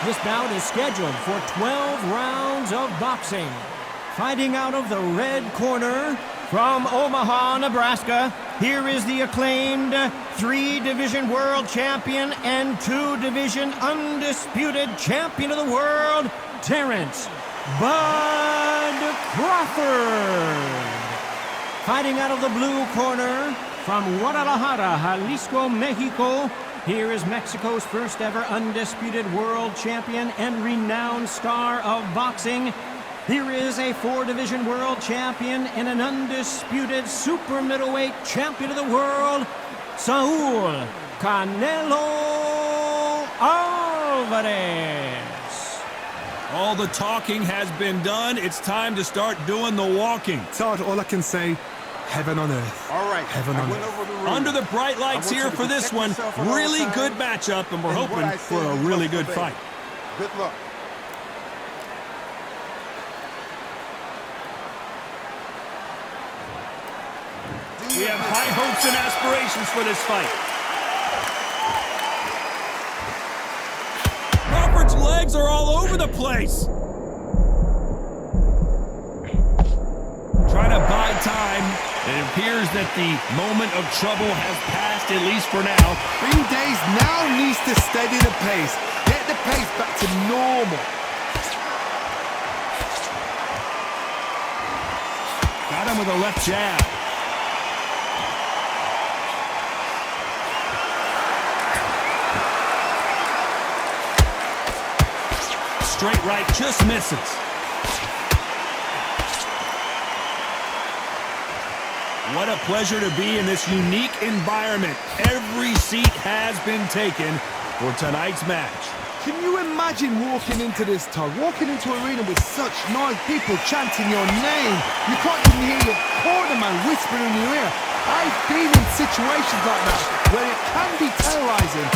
This bout is scheduled for 12 rounds of boxing. Fighting out of the red corner, from Omaha, Nebraska, here is the acclaimed 3-division world champion and 2-division undisputed champion of the world, Terrence "Bud" Crawford. Fighting out of the blue corner, from Guadalajara, Jalisco, Mexico, here is Mexico's first ever undisputed world champion and renowned star of boxing. Here is a 4-division world champion and an undisputed super middleweight champion of the world, Saul Canelo Alvarez. All the talking has been done. It's time to start doing the walking. Todd, all I can say, heaven on earth. All right. Heaven on earth. Under the bright lights here for this one. Really good matchup, and we're hoping for a really good fight. Good luck. We have high hopes and aspirations for this fight. Crawford's legs are all over the place. Trying to buy time. It appears that the moment of trouble has passed, at least for now. Green Days now needs to steady the pace. Get the pace back to normal. Got him with a left jab. Straight right just misses. What a pleasure to be in this unique environment. Every seat has been taken for tonight's match. Can you imagine walking into this, Todd? Walking into an arena with such noise, people chanting your name. You can't even hear your cornerman whispering in your ear. I've been in situations like that where it can be terrorizing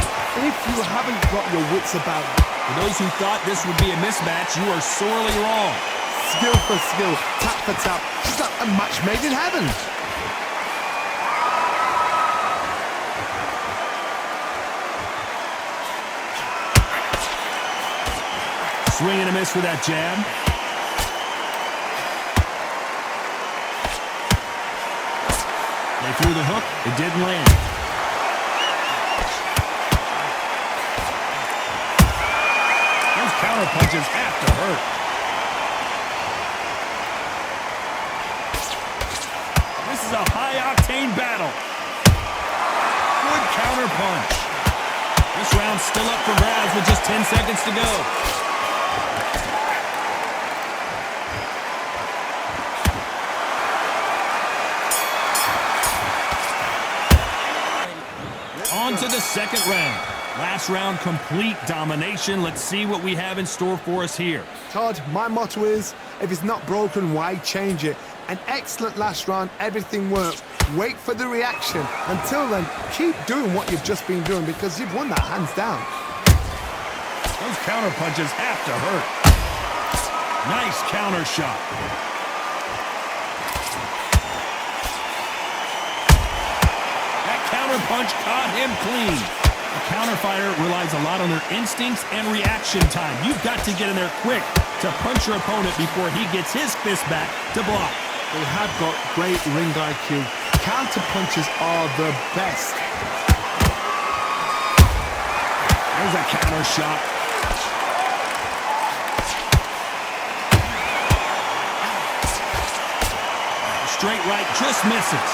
if you haven't got your wits about you. For those who thought this would be a mismatch, you are sorely wrong. Skill for skill, tap for tap, just like a match made in heaven. Swing and a miss with that jab. They threw the hook. It didn't land. Those counter punches have to hurt. This is a high-octane battle. Good counter punch. This round's still up for grabs with just 10 seconds to go. On to the second round. Last round, complete domination. Let's see what we have in store for us here. Todd, my motto is, if it's not broken, why change it? An excellent last round, everything worked. Wait for the reaction. Until then, keep doing what you've just been doing because you've won that hands down. Those counter punches have to hurt. Nice counter shot. Punch caught him clean. A counter fighter relies a lot on their instincts and reaction time. You've got to get in there quick to punch your opponent before he gets his fist back to block. They have got great ring IQ. Counter punches are the best. There's a counter shot. Straight right just misses.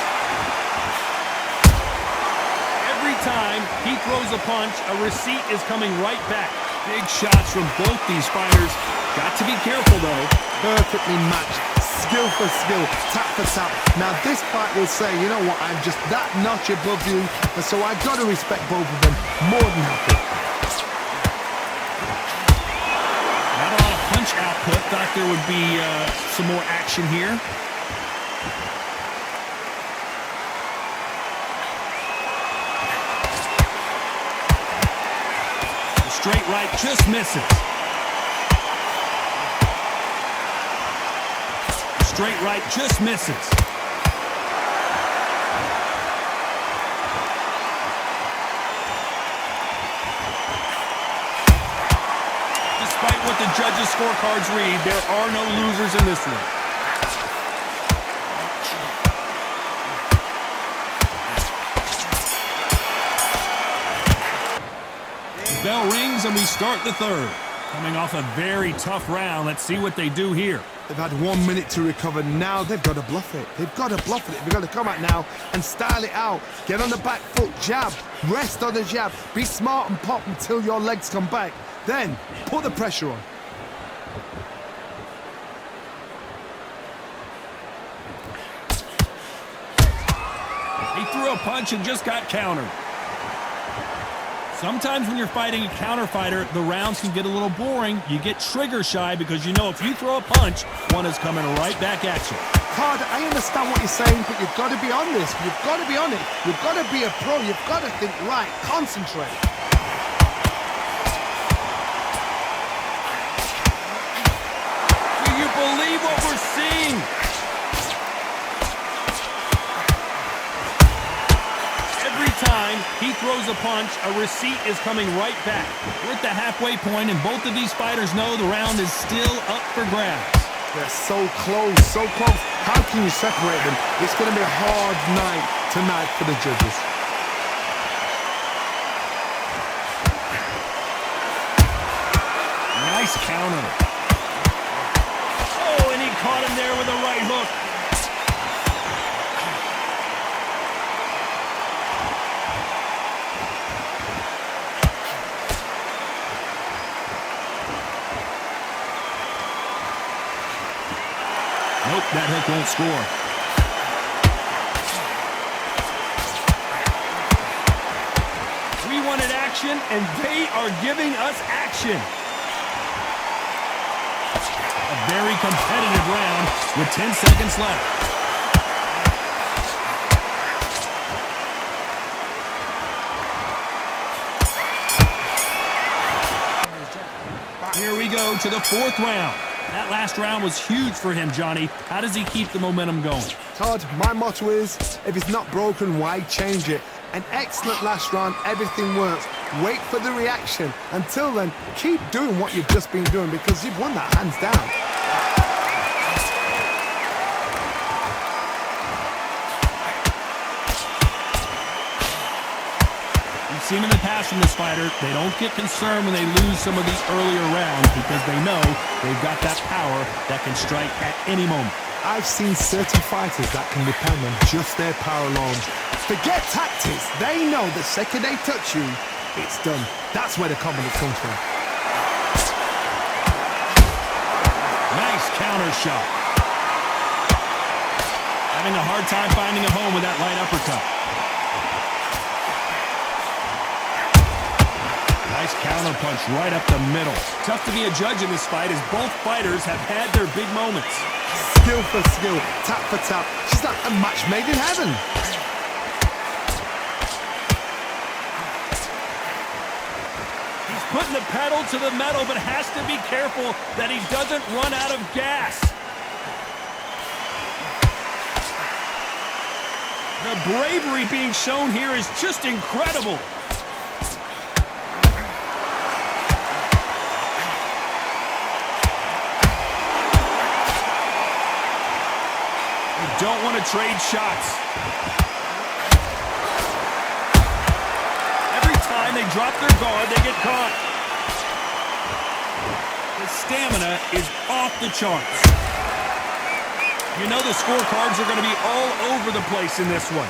Time he throws a punch, a receipt is coming right back. Big shots from both these fighters. Got to be careful though. Perfectly matched, skill for skill, tap for tap. Now this fight will say, you know what, I'm just that notch above you, and so I got to respect both of them more than happy. Not a lot of punch output. Thought there would be some more action here. Straight right just misses. Straight right just misses. Despite what the judges' scorecards read, there are no losers in this one. The bell rings and we start the third. Coming off a very tough round, let's see what they do here. They've had 1 minute to recover. Now they've got to bluff it. They've got to bluff it. They've got to come out now and style it out. Get on the back foot, jab, rest on the jab. Be smart and pop until your legs come back. Then put the pressure on. He threw a punch and just got countered. Sometimes when you're fighting a counter fighter, the rounds can get a little boring. You get trigger shy because you know if you throw a punch, one is coming right back at you. Todd, I understand what you're saying, but you've got to be on this. You've got to be on it. You've got to be a pro. You've got to think right. Concentrate. Do you believe what we're seeing? Every time he throws a punch, a receipt is coming right back. We're at the halfway point, and both of these fighters know the round is still up for grabs. They're so close, so close. How can you separate them? It's going to be a hard night tonight for the judges. Nice counter. Oh, and he caught him there with a right hook. Nope, that hook won't score. We wanted action, and they are giving us action. A very competitive round with 10 seconds left. Here we go to the fourth round. That last round was huge for him, Johnny. How does he keep the momentum going? Todd, my motto is, if it's not broken, why change it? An excellent last round, everything works. Wait for the reaction. Until then, keep doing what you've just been doing because you've won that hands down. We've seen in the past from this fighter, they don't get concerned when they lose some of these earlier rounds because they know they've got that power that can strike at any moment. I've seen certain fighters that can depend on just their power alone. Forget tactics. They know the second they touch you, it's done. That's where the confidence comes from. Nice counter shot. Having a hard time finding a home with that light uppercut. Nice counter punch right up the middle. Tough to be a judge in this fight as both fighters have had their big moments. Skill for skill, tap for tap. She's like a match made in heaven. He's putting the pedal to the metal, but has to be careful that he doesn't run out of gas. The bravery being shown here is just incredible. Don't want to trade shots. Every time they drop their guard, they get caught. The stamina is off the charts. You know the scorecards are going to be all over the place in this one.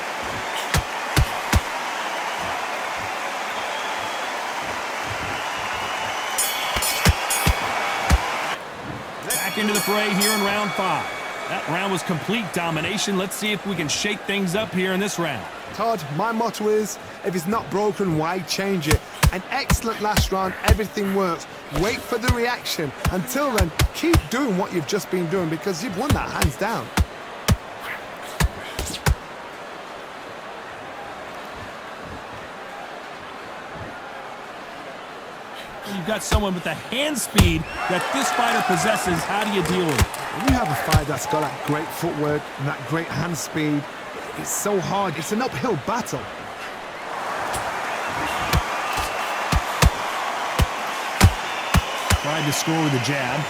Back into the fray here in round 5. That round was complete domination. Let's see if we can shake things up here in this round. Todd, my motto is, if it's not broken, why change it? An excellent last round, everything works. Wait for the reaction. Until then, keep doing what you've just been doing because you've won that hands down. You've got someone with the hand speed that this fighter possesses. How do you deal with it? When you have a fight that's got that great footwork and that great hand speed, it's so hard. It's an uphill battle. Tried to score with a jab.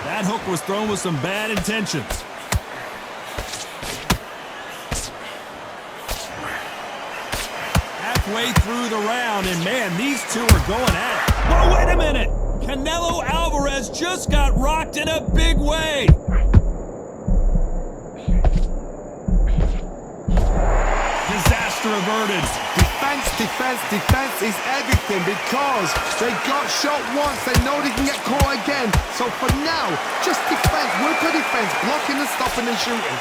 That hook was thrown with some bad intentions. Halfway through the round, and man, these two are going at it. Whoa, wait a minute! Canelo Alvarez just got rocked in a big way. Disaster averted. Defense is everything because they got shot once. They know they can get caught again. So for now, just defense. Work on defense. Blocking and stopping and shooting.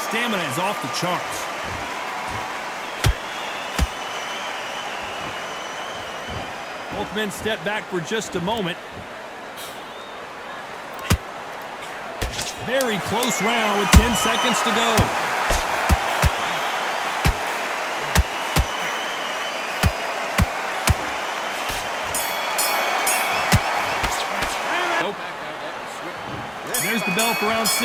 Stamina is off the charts. Both men step back for just a moment. Very close round with 10 seconds to go. There's the bell for round 6.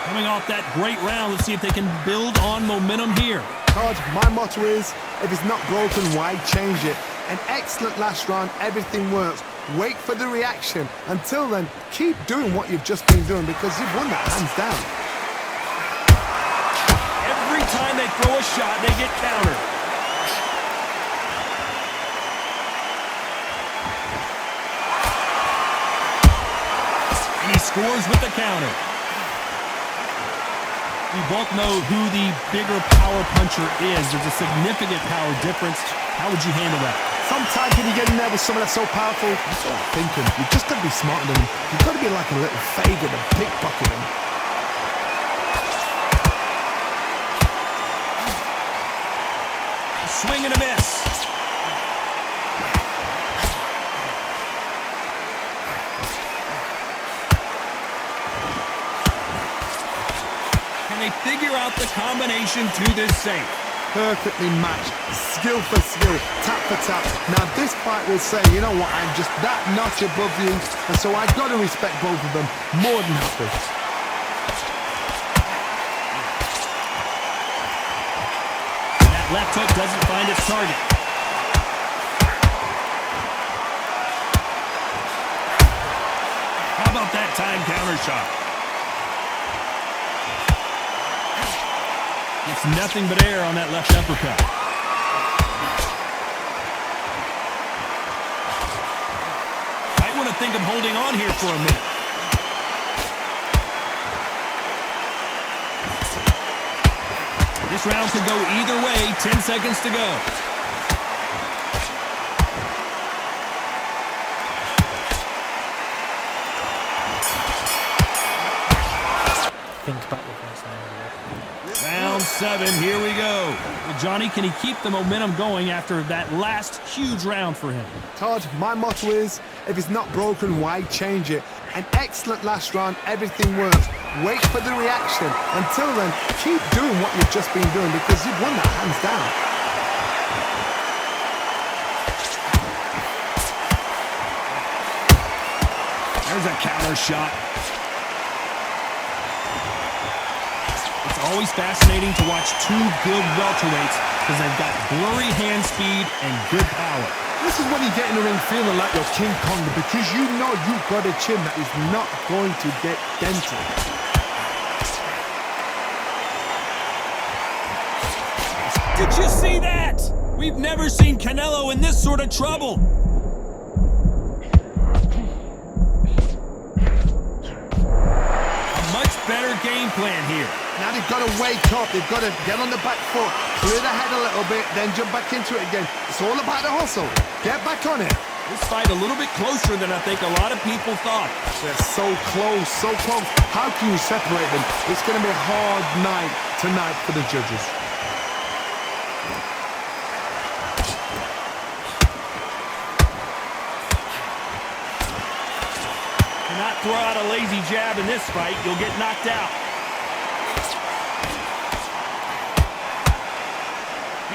Coming off that great round, let's see if they can build on momentum here. Todd, my motto is, if it's not broken, why change it? An excellent last round, everything works. Wait for the reaction. Until then, keep doing what you've just been doing because you've won that hands down. Every time they throw a shot, they get countered. And he scores with the counter. We both know who the bigger power puncher is. There's a significant power difference. How would you handle that? Sometimes when you get in there with someone that's so powerful, you start thinking, you've just got to be smarter than them. You've got to be like a little faggot and pickpocket them. Swing and a miss. Can they figure out the combination to this safe? Perfectly matched, skill for skill, tap for tap. Now this fight will say, you know what, I'm just that notch above you, and so I've got to respect both of them more than happy. That left hook doesn't find its target. How about that time counter shot? It's nothing but air on that left uppercut. Might want to think of holding on here for a minute. This round could go either way. 10 seconds to go. Think about the first time. Round 7, here we go. Well, Johnny, can he keep the momentum going after that last huge round for him? Todd, my motto is, if it's not broken, why change it? An excellent last round, everything works. Wait for the reaction. Until then, keep doing what you've just been doing because you've won that hands down. There's a counter shot. It's always fascinating to watch two good welterweights because they've got blurry hand speed and good power. This is when you get in the ring feeling like you're King Kong because you know you've got a chin that is not going to get dented. Did you see that? We've never seen Canelo in this sort of trouble. A much better game plan here. Now they've got to wake up, they've got to get on the back foot, clear the head a little bit, then jump back into it again. It's all about the hustle. Get back on it. This fight a little bit closer than I think a lot of people thought. They're so close, so close. How can you separate them? It's going to be a hard night tonight for the judges. Cannot throw out a lazy jab in this fight. You'll get knocked out.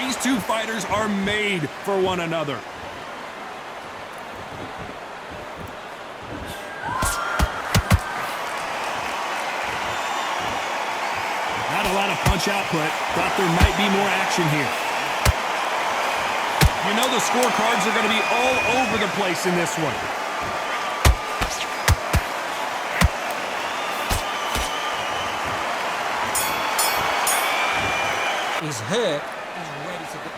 These two fighters are made for one another. punch output. Thought there might be more action here. You know the scorecards are going to be all over the place in this one. He's hurt. He's ready to go.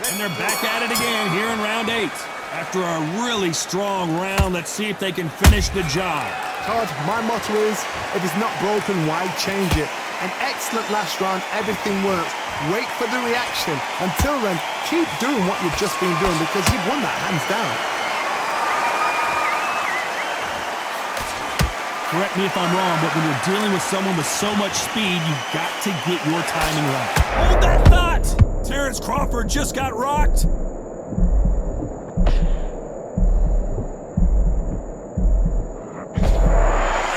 And they're back at it again here in round 8. After a really strong round, let's see if they can finish the job. Todd, my motto is, if it's not broken, why change it? An excellent last round, everything works. Wait for the reaction. Until then, keep doing what you've just been doing because you've won that hands down. Correct me if I'm wrong, but when you're dealing with someone with so much speed, you've got to get your timing right. Hold that thought! Terrence Crawford just got rocked. And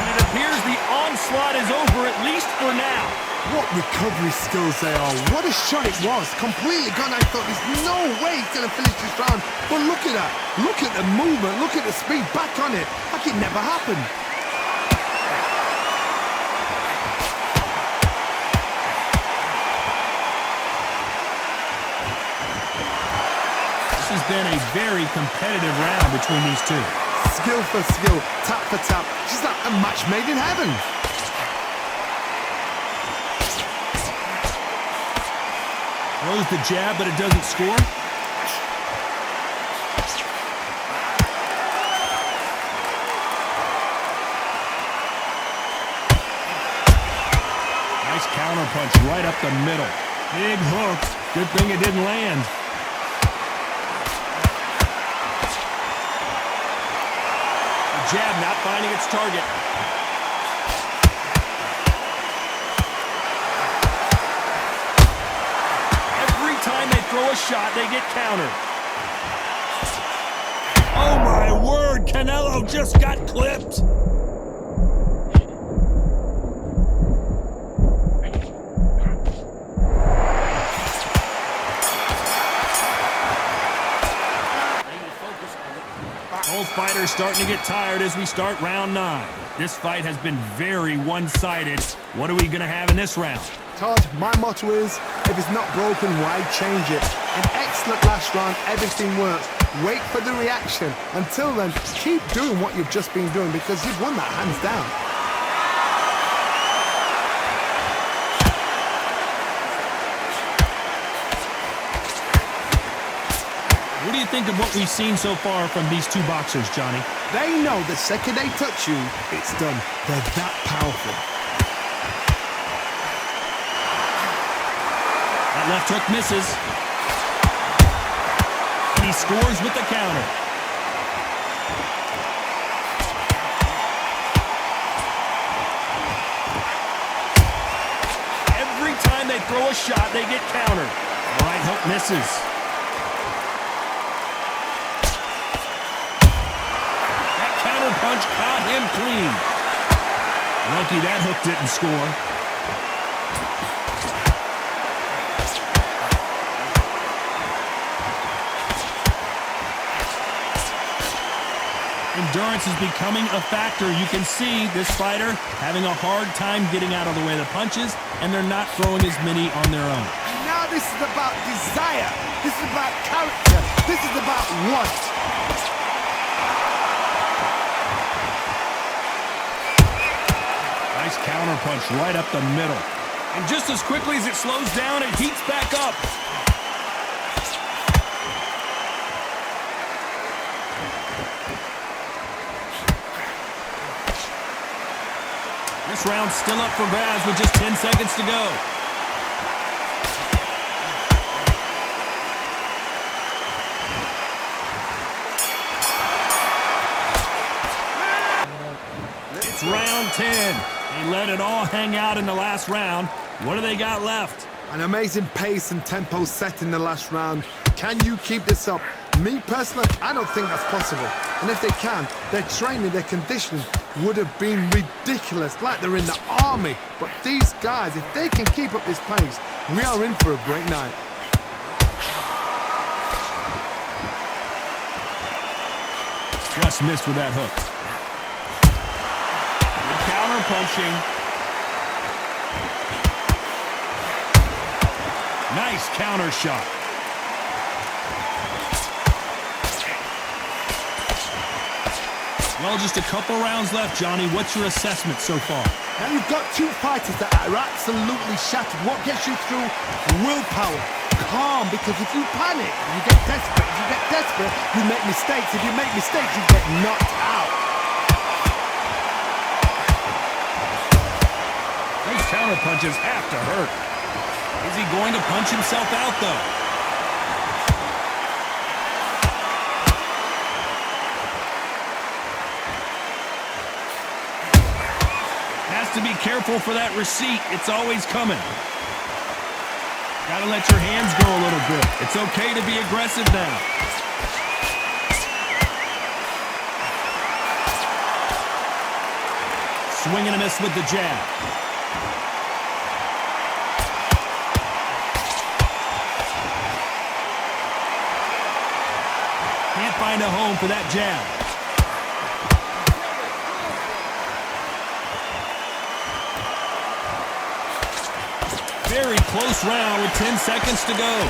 it appears the onslaught is over, at least for now. What recovery skills they are. What a shot it was. Completely gone. I thought there's no way he's going to finish this round. But look at that. Look at the movement. Look at the speed. Back on it. Like it never happened. This has been a very competitive round between these two. Skill for skill. Tap for tap. Just like a match made in heaven. Throws the jab, but it doesn't score. Nice counter punch right up the middle. Big hook. Good thing it didn't land. The jab not finding its target. Time they throw a shot, they get countered. Oh my word, Canelo just got clipped. Both fighters starting to get tired as we start round 9. This fight has been very one-sided. What are we going to have in this round? Todd, my motto is, if it's not broken, why change it? An excellent last round, everything works. Wait for the reaction. Until then, keep doing what you've just been doing because you've won that hands down. What do you think of what we've seen so far from these two boxers, Johnny? They know the second they touch you, it's done. They're that powerful. That left hook misses. And he scores with the counter. Every time they throw a shot, they get countered. Right hook misses. That counter punch caught him clean. Lucky that hook didn't score. Endurance is becoming a factor. You can see this fighter having a hard time getting out of the way of the punches, and they're not throwing as many on their own. Now this is about desire. This is about character. This is about want. Nice counter punch right up the middle. And just as quickly as it slows down, it heats back up. This round's still up for grabs with just 10 seconds to go. It's round 10. They let it all hang out in the last round. What do they got left? An amazing pace and tempo set in the last round. Can you keep this up? Me personally, I don't think that's possible. And if they can, their training, their conditioning would have been ridiculous, like they're in the army. But these guys, if they can keep up this pace, we are in for a great night. Just missed with that hook. Good counter punching. Nice counter shot. Well, just a couple rounds left, Johnny. What's your assessment so far? Now you've got two fighters that are absolutely shattered. What gets you through? Willpower. Calm, because if you panic, you get desperate. If you get desperate, you make mistakes. If you make mistakes, you get knocked out. Those counter punches have to hurt. Is he going to punch himself out, though? Has to be careful for that receipt. It's always coming. Gotta let your hands go a little bit. It's okay to be aggressive now. Swing and a miss with the jab. Can't find a home for that jab. Very close round with 10 seconds to go.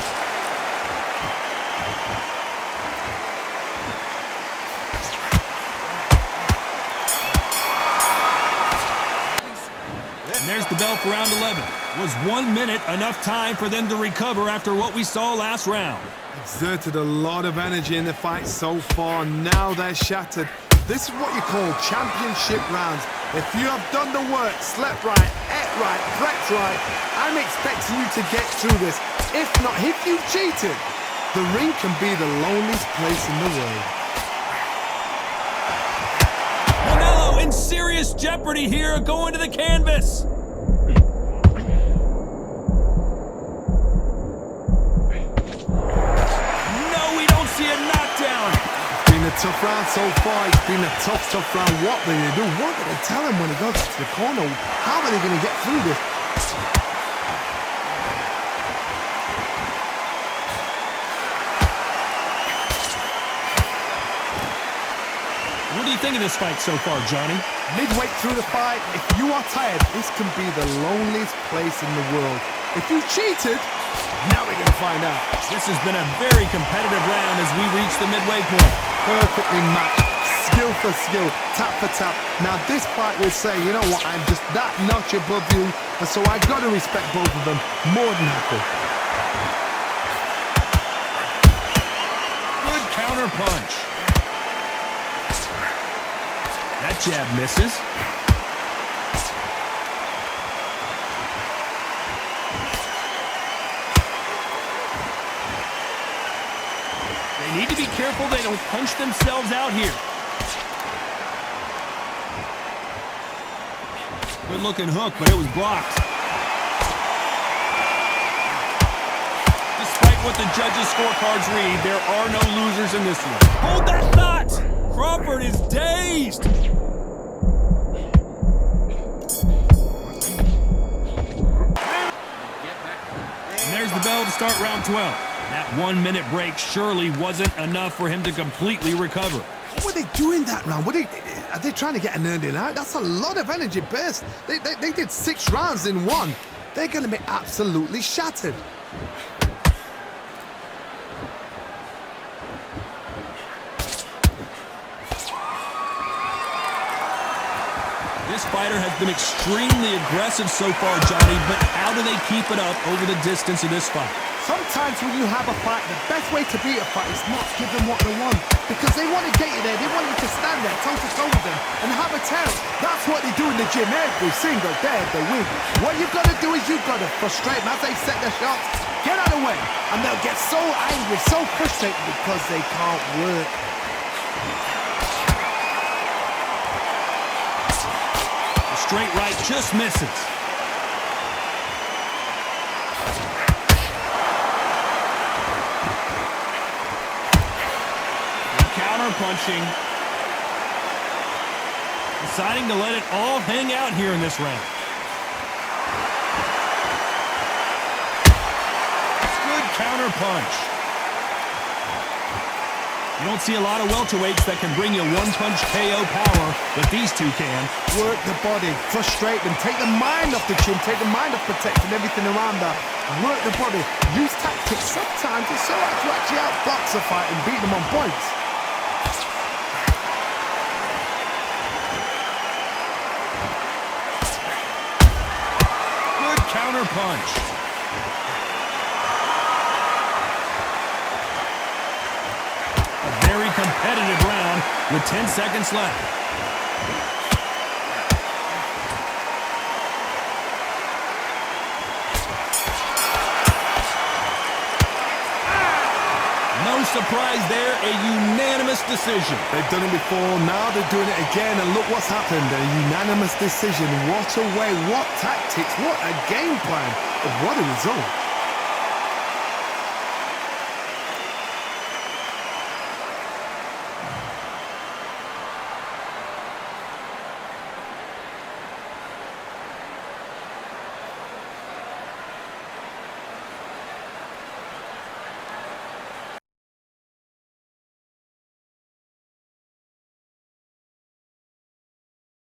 And there's the bell for round 11. Was 1 minute enough time for them to recover after what we saw last round? Exerted a lot of energy in the fight so far. Now they're shattered. This is what you call championship rounds. If you have done the work, slept right, ate right, prepped right, I'm expecting you to get through this. If not, if you've cheated, the ring can be the loneliest place in the world. Canelo in serious jeopardy here, going to the canvas. No, we don't see a knockdown. It's been a tough round so far. It's been a tough round. What will they do? What will they tell him when he goes to the corner? How are they going to get through this? What do you think of this fight so far, Johnny? Midway through the fight, if you are tired, this can be the loneliest place in the world. If you cheated, now we're going to find out. This has been a very competitive round as we reach the midway point. Perfectly matched, skill for skill, tap for tap. Now this fight will say, you know what, I'm just that notch above you, and so I got to respect both of them. More than happy. Good counter punch. That jab misses. They need to be careful they don't punch themselves out here. Good looking hook, but it was blocked. Despite what the judges' scorecards read, there are no losers in this one. Hold that thought! Crawford is dazed! And there's the bell to start round 12. That 1 minute break surely wasn't enough for him to completely recover. What were they doing that round? Are they trying to get an earning out? That's a lot of energy burst. They did 6 rounds in one. They're going to be absolutely shattered. This fighter has been extremely aggressive so far, Johnny, but how do they keep it up over the distance of this fight? Sometimes when you have a fight, the best way to beat a fight is not to give them what they want. Because they want to get you there. They want you to stand there toe-to-toe with them and have a tell. That's what they do in the gym every single day of the week. What you've got to do is you've got to frustrate them as they set their shots. Get out of the way. And they'll get so angry, so frustrated because they can't work. The straight right just misses. Punching. Deciding to let it all hang out here in this round. Good counter punch. You don't see a lot of welterweights that can bring you one-punch KO power, but these two can. Work the body, frustrate them, take the mind off the chin, take the mind off protecting everything around that. Work the body, use tactics. Sometimes it's so hard to actually outbox a fight and beat them on points. Good counter punch. Very competitive round with 10 seconds left. No surprise there, a unanimous decision. They've done it before, now they're doing it again, and look what's happened. A unanimous decision. What a way, what tactics, what a game plan, and what a result.